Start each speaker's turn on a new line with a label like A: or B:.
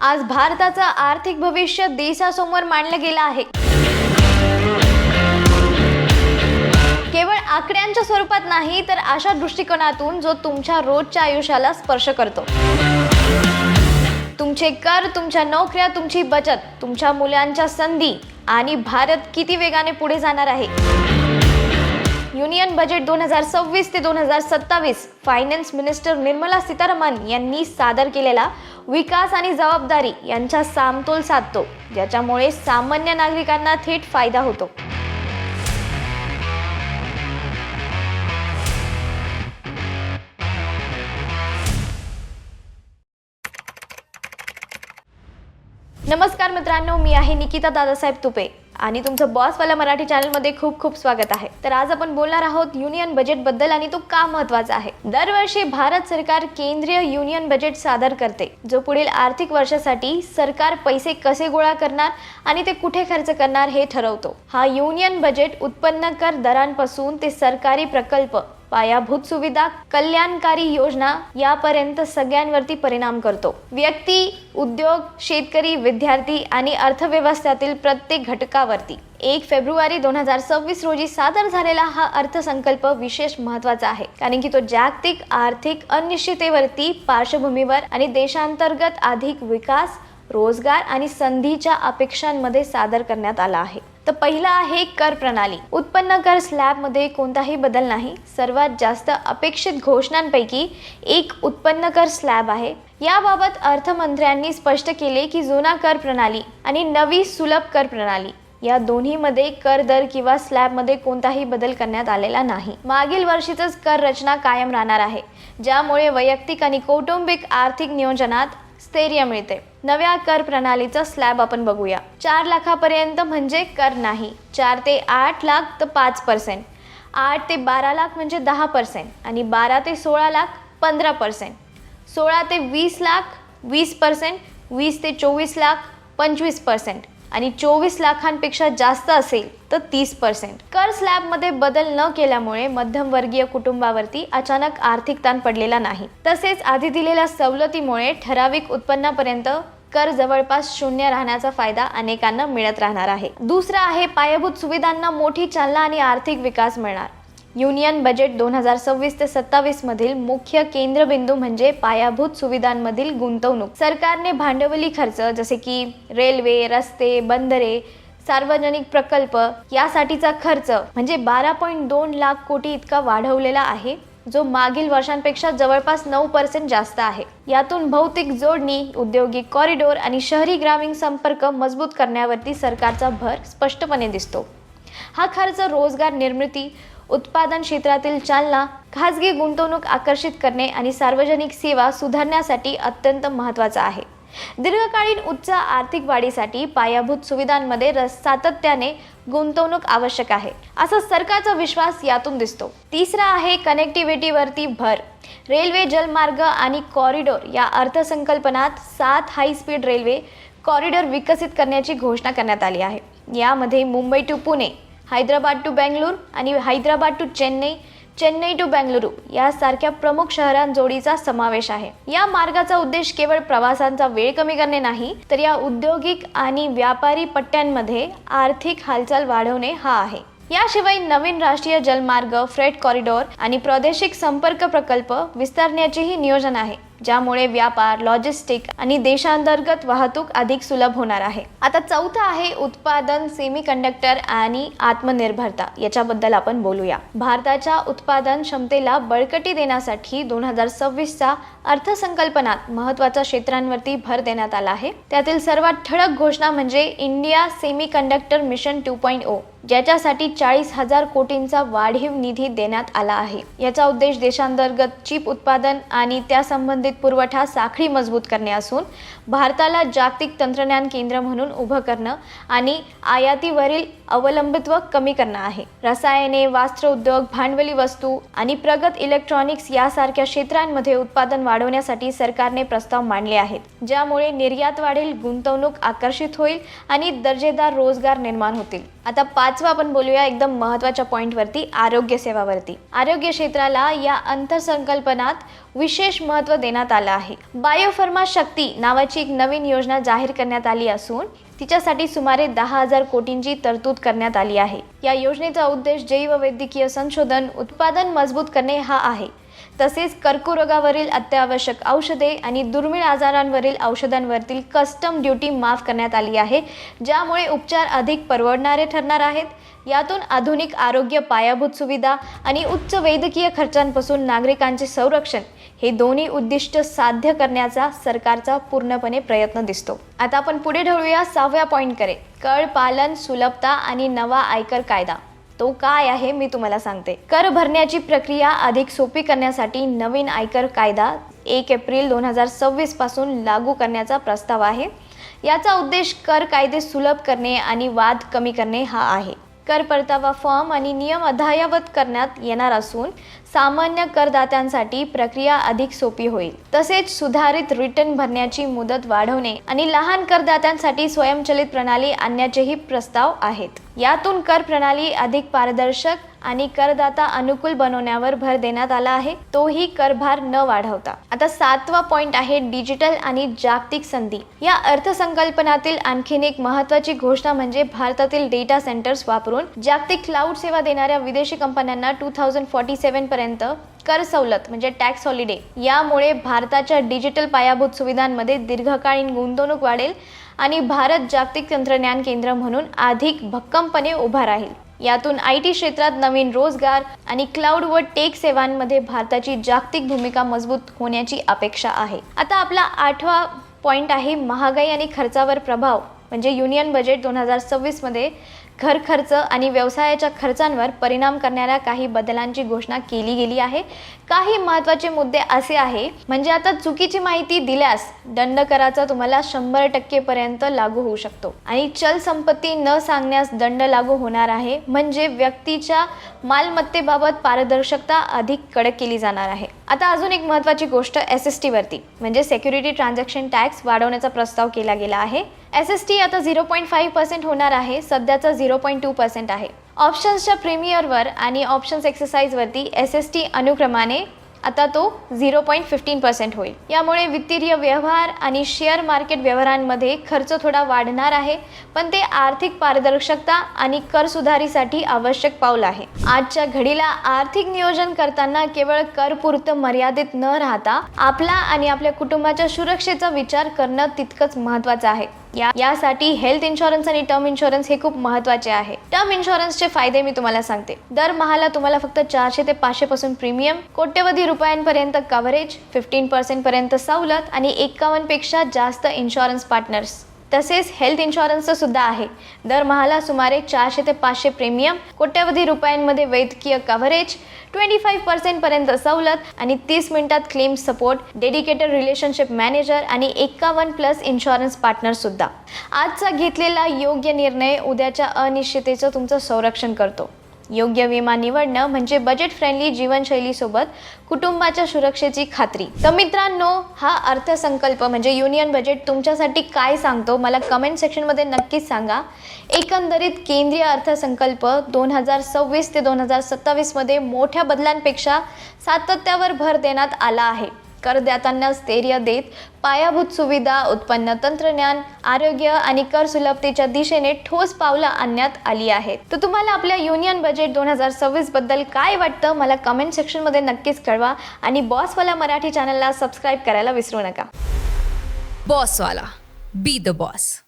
A: आज भारताचं आर्थिक भविष्य देशासमोर मांडलं गेलं आहे. केवळ आकड्यांच्या स्वरूपात नाही, तर अशा दृष्टिकोनातून जो तुमच्या रोजच्या आयुष्याला स्पर्श करतो. तुमचे कर, तुमच्या नोकऱ्या, तुमची बचत, तुमच्या मुलांच्या संधी आणि भारत किती वेगाने पुढे जाणार आहे. युनियन बजेट 2026 ते 2027 फायनान्स मिनिस्टर निर्मला सीतारामन यांनी सादर केलेला विकास आणि जबाबदारी यांचा समतोल साधतो, ज्याच्यामुळे सामान्य नागरिकांना थेट फायदा होतो. नमस्कार मित्रांनो, मी आहे निकिता दादासाहेब तुपे आणि तुमचं बॉसवाला मराठी चॅनलमध्ये खूप खूप स्वागत आहे. तर आज आपण बोलणार आहोत युनियन बजेट बद्दल आणि तो का महत्त्वाचा आहे. दरवर्षी भारत सरकार केंद्रीय युनियन बजेट सादर करते, जो पुढील आर्थिक वर्षासाठी सरकार पैसे कसे गोळा करणार आणि ते कुठे खर्च करणार हे ठरवतो. हा युनियन बजेट उत्पन्न कर दरांपासून ते सरकारी प्रकल्प, पायाभूत सुविधा, कल्याणकारी योजना यापर्यंत सगळ्यांवरती परिणाम करतो. व्यक्ती, उद्योग, शेतकरी, विद्यार्थी आणि अर्थव्यवस्थेतील प्रत्येक घटकावरती 1 फेब्रुवारी 2026 रोजी सादर झालेला हा अर्थसंकल्प विशेष महत्त्वाचा आहे, कारण की तो जागतिक आर्थिक अनिश्चिततेवरती पार्श्वभूमीवर आणि देशांतर्गत अधिक विकास, रोजगार आणि संधीच्या अपेक्षांमध्ये सादर करण्यात आला आहे. तर पहिला आहे कर प्रणाली. उत्पन्न कर स्लॅबमध्ये कोणताही बदल नाही. सर्वात जास्त अपेक्षित घोषणांपैकी एक उत्पन्न कर स्लॅब आहे. याबाबत अर्थमंत्र्यांनी स्पष्ट केले की जुना कर प्रणाली आणि नवी सुलभ कर प्रणाली या दोन्हीमध्ये कर दर किंवा स्लॅबमध्ये कोणताही बदल करण्यात आलेला नाही. मागील वर्षीचंच कर रचना कायम राहणार आहे, ज्यामुळे वैयक्तिक आणि कौटुंबिक आर्थिक नियोजनात स्थैर्य मिळते. नव्या कर प्रणालीचा स्लॅब आपण बघूया. 4 लाखापर्यंत म्हणजे कर नाही. 4 ते 8 लाख तर 5%, 8 ते 12 लाख म्हणजे 10% आणि 12 ते 16 लाख 15%, 16 ते 20 लाख 20%, 20 ते 24 लाख 25% आणि 24 लाखांपेक्षा जास्त असेल तर 30%. कर स्लॅबमध्ये बदल न केल्यामुळे मध्यमवर्गीय कुटुंबावरती अचानक आर्थिक ताण पडलेला नाही. तसेच आधी दिलेल्या सवलतीमुळे ठराविक उत्पन्नापर्यंत कर जवळपास 0 राहण्याचा फायदा अनेकांना मिळत राहणार आहे. दुसरा आहे पायाभूत सुविधांना मोठी चालना आणि आर्थिक विकास मिळणार. युनियन बजेट 2026 ते 27 मधील मुख्य केंद्रबिंदू म्हणजे पायाभूत सुविधांमधील गुंतवणूक. सरकारने भांडवली खर्च जसे की रेल्वे, रस्ते, बंदरे, सार्वजनिक प्रकल्प यासाठीचा खर्च म्हणजे 12.2 लाख कोटी इतका वाढवलेला आहे, जो मागील वर्षांपेक्षा जवळपास 9% जास्त आहे. यातून भौतिक जोडणी, औद्योगिक कॉरिडॉर आणि शहरी ग्रामीण संपर्क मजबूत करण्यावरती सरकारचा भर स्पष्टपणे दिसतो. हा खर्च रोजगार निर्मिती, उत्पादन क्षेत्रातील चालना, खासगी गुंतवणूक आकर्षित करणे आणि सार्वजनिक सेवा सुधारण्यासाठी अत्यंत महत्त्वाचा आहे. दीर्घकालीन उच्च आर्थिक वाढीसाठी पायाभूत सुविधांमध्ये सातत्याने गुंतवणूक आवश्यक आहे, असा सरकारचा विश्वास यातून दिसतो. तिसरा आहे कनेक्टिव्हिटीवरती भर. रेल्वे, जलमार्ग आणि कॉरिडॉर या अर्थसंकल्पनात 7 हाय स्पीड रेल्वे कॉरिडॉर विकसित करण्याची घोषणा करण्यात आली आहे. यामध्ये मुंबई टू पुणे, हैदराबाद टू बेंगळूर आणि हैदराबाद टू चेन्नई, चेन्नई टू बेंगळुरू यासारख्या प्रमुख शहरांजोडीचा समावेश आहे. या मार्गाचा उद्देश केवळ प्रवासांचा वेळ कमी करणे नाही, तर या औद्योगिक आणि व्यापारी पट्ट्यांमध्ये आर्थिक हालचाल वाढवणे हा आहे. याशिवाय नवीन राष्ट्रीय जलमार्ग, फ्रेट कॉरिडॉर आणि प्रादेशिक संपर्क प्रकल्प विस्तारण्याचेही नियोजन आहे, ज्यामुळे व्यापार, लॉजिस्टिक आणि देशांतर्गत वाहतूक अधिक सुलभ होणार आहे. आता चौथा आहे उत्पादन, सेमीकंडक्टर आणि आत्मनिर्भरता. याच्याबद्दल आपण बोलूया. भारताच्या उत्पादन क्षमतेला बळकटी देण्यासाठी 2026च्या अर्थसंकल्पनात महत्त्वाच्या क्षेत्रांवरती भर देण्यात आला आहे. त्यातील सर्वात ठळक घोषणा म्हणजे इंडिया सेमीकंडक्टर मिशन 2.0, ज्याच्यासाठी 40,000 कोटींचा वाढीव निधी देण्यात आला आहे. याचा उद्देश देशांतर्गत चिप उत्पादन आणि त्या संबंधित पुरवठा साखळी मजबूत करणे असून भारताला जागतिक तंत्रज्ञान केंद्र म्हणून उभं करणं आणि आयातीवरील अवलंबित्व कमी करणं आहे. रसायने, वस्त्र उद्योग, भांडवली वस्तू आणि प्रगत इलेक्ट्रॉनिक्स यासारख्या क्षेत्रांमध्ये उत्पादन वाढवण्यासाठी सरकारने प्रस्ताव मांडले आहेत, ज्यामुळे निर्यात वाढेल, गुंतवणूक आकर्षित होईल आणि दर्जेदार रोजगार निर्माण होतील. आता पाचवा आपण बोलूया एकदम महत्त्वाच्या पॉईंटवरती, आरोग्य सेवावरती. आरोग्य क्षेत्राला या अर्थसंकल्पात विशेष महत्त्व देण्यात आलं आहे. बायोफार्मा शक्ती नावाची एक नवीन योजना जाहीर करण्यात आली असून तिच्यासाठी सुमारे 10,000 कोटींची तरतूद करण्यात आली आहे. या योजनेचा उद्देश जैववैद्यकीय संशोधन उत्पादन मजबूत करणे हा आहे. तसेच कर्करोगावरील अत्यावश्यक औषधे आणि दुर्मिळ आजारांवरील औषधांवरील कस्टम ड्युटी माफ करण्यात आली आहे, ज्यामुळे उपचार अधिक परवडणारे ठरणार आहेत. यातून आधुनिक आरोग्य पायाभूत सुविधा आणि उच्च वैद्यकीय खर्चांपासून नागरिकांचे संरक्षण हे दोन्ही उद्दिष्ट साध्य करण्याचा सरकारचा पूर्णपणे प्रयत्न दिसतो. आता आपण पुढे ढळूया 6व्या पॉईंटकडे, कर पालन सुलभता आणि नवा आयकर कायदा. तो काय आहे मी तुम्हाला सांगते. कर भरण्याची प्रक्रिया अधिक सोपी करण्यासाठी नवीन आयकर कायदा 1 एप्रिल 2026 पासून लागू करण्याचा प्रस्ताव आहे. याचा उद्देश कर कायदे सुलभ करणे आणि वाद कमी करणे हा आहे. कर परतावा फॉर्म आणि नियम अद्ययावत करण्यात येणार असून सामान्य करदात्यांसाठी प्रक्रिया अधिक सोपी होईल. तसेच सुधारित रिटर्न भरण्याची मुदत वाढवणे आणि लहान करदात्यांसाठी स्वयंचलित प्रणाली आणण्याचेही प्रस्ताव आहेत. यातून कर प्रणाली अधिक पारदर्शक आणि करदाता अनुकूल बनवण्यावर भर देण्यात आला आहे, तोही करभार न वाढवता. आता 7वा पॉईंट आहे डिजिटल आणि जागतिक संधी. या अर्थसंकल्पनातील आणखीन एक महत्त्वाची घोषणा म्हणजे भारतातील डेटा सेंटर्स वापरून जागतिक क्लाउड सेवा देणाऱ्या विदेशी कंपन्यांना 2047 पर्यंत कर सवलत म्हणजे टॅक्स हॉलिडे. यामुळे भारताच्या डिजिटल पायाभूत सुविधांमध्ये दीर्घकालीन गुंतवणूक वाढेल आणि भारत जागतिक तंत्रज्ञान केंद्र म्हणून अधिक भक्कमपणे उभा राहील. यातून IT क्षेत्रात नवीन रोजगार आणि क्लाउड व टेक सेवांमध्ये भारताची जागतिक भूमिका मजबूत होण्याची अपेक्षा आहे. आता आपला 8वा पॉईंट आहे महागाई आणि खर्चावर प्रभाव म्हणजे युनियन बजेट 2026 मध्ये घर खर्च आणि व्यवसायाच्या खर्चांवर परिणाम करणाऱ्या काही बदलांची घोषणा केली गेली आहे. काही महत्त्वाचे मुद्दे असे आहे म्हणजे आता चुकीची माहिती दिल्यास दंड कराचा तुम्हाला 100% पर्यंत लागू होऊ शकतो आणि चल संपत्ती न सांगण्यास दंड लागू होणार आहे. म्हणजे व्यक्तीच्या मालमत्तेबाबत पारदर्शकता अधिक कडक केली जाणार आहे. आता अजून एक महत्त्वाची गोष्ट SST वरती म्हणजे सिक्युरिटी ट्रान्झॅक्शन टॅक्स वाढवण्याचा प्रस्ताव केला गेला आहे. SST आता 0.5% होणार आहे, सध्याचा 0.2% आहे. ऑप्शन्सच्या प्रीमियरवर आणि ऑप्शन्स एक्सरसाइजवरती SST अनुक्रमाने आता तो 0.15% होईल. यामुळे वित्तीय व्यवहार आणि शेअर मार्केट व्यवहारांमध्ये खर्च थोडा वाढणार आहे, पण ते आर्थिक पारदर्शकता आणि कर सुधारीसाठी आवश्यक पाऊल आहे. आजच्या घडीला आर्थिक नियोजन करताना केवळ कर पुरतं मर्यादित न राहता आपला आणि आपल्या कुटुंबाच्या सुरक्षेचा विचार करणं तितकंच महत्त्वाचं आहे. यासाठी हेल्थ इन्शुरन्स आणि टर्म इन्शुरन्स हे खूप महत्त्वाचे आहे. टर्म इन्शुरन्सचे फायदे मी तुम्हाला सांगते. दरमहाला तुम्हाला फक्त 400 ते 500 पासून प्रीमियम, कोट्यवधी रुपयांपर्यंत कव्हरेज, 15% पर्यंत सवलत आणि 51 पेक्षा जास्त इन्शुरन्स पार्टनर्स. तसेच हेल्थ इन्शुरन्सचं सुद्धा आहे. दरमहाला सुमारे 400 ते 500 प्रीमियम, कोट्यवधी रुपयांमध्ये वैद्यकीय कव्हरेज, 25% पर्यंत सवलत आणि 30 मिनिटात claim support, dedicated relationship manager आणि 51+ इन्शुरन्स पार्टनर सुद्धा. आजचा घेतलेला योग्य निर्णय उद्याच्या अनिश्चिततेचं तुमचं संरक्षण करतो. योग्य विमा निवडणं म्हणजे बजेट फ्रेंडली जीवनशैलीसोबत कुटुंबाच्या सुरक्षेची खात्री. तर मित्रांनो, हा अर्थसंकल्प म्हणजे युनियन बजेट तुमच्यासाठी काय सांगतो मला कमेंट सेक्शनमध्ये नक्कीच सांगा. एकंदरीत केंद्रीय अर्थसंकल्प 2026 ते 2027 मध्ये मोठ्या बदलांपेक्षा सातत्यावर भर देण्यात आला आहे. करदात्यांना स्थैर्य देत पायाभूत सुविधा, उत्पन्न तंत्रज्ञान, आरोग्य आणि कर सुलभतेच्या दिशेने ठोस पावलं आणण्यात आली आहेत. तर तुम्हाला आपल्या युनियन बजेट 2026 बद्दल काय वाटतं मला कमेंट सेक्शनमध्ये नक्कीच कळवा आणि बॉसवाला मराठी चॅनलला सबस्क्राईब करायला विसरू नका.
B: बॉसवाला, बी द बॉस.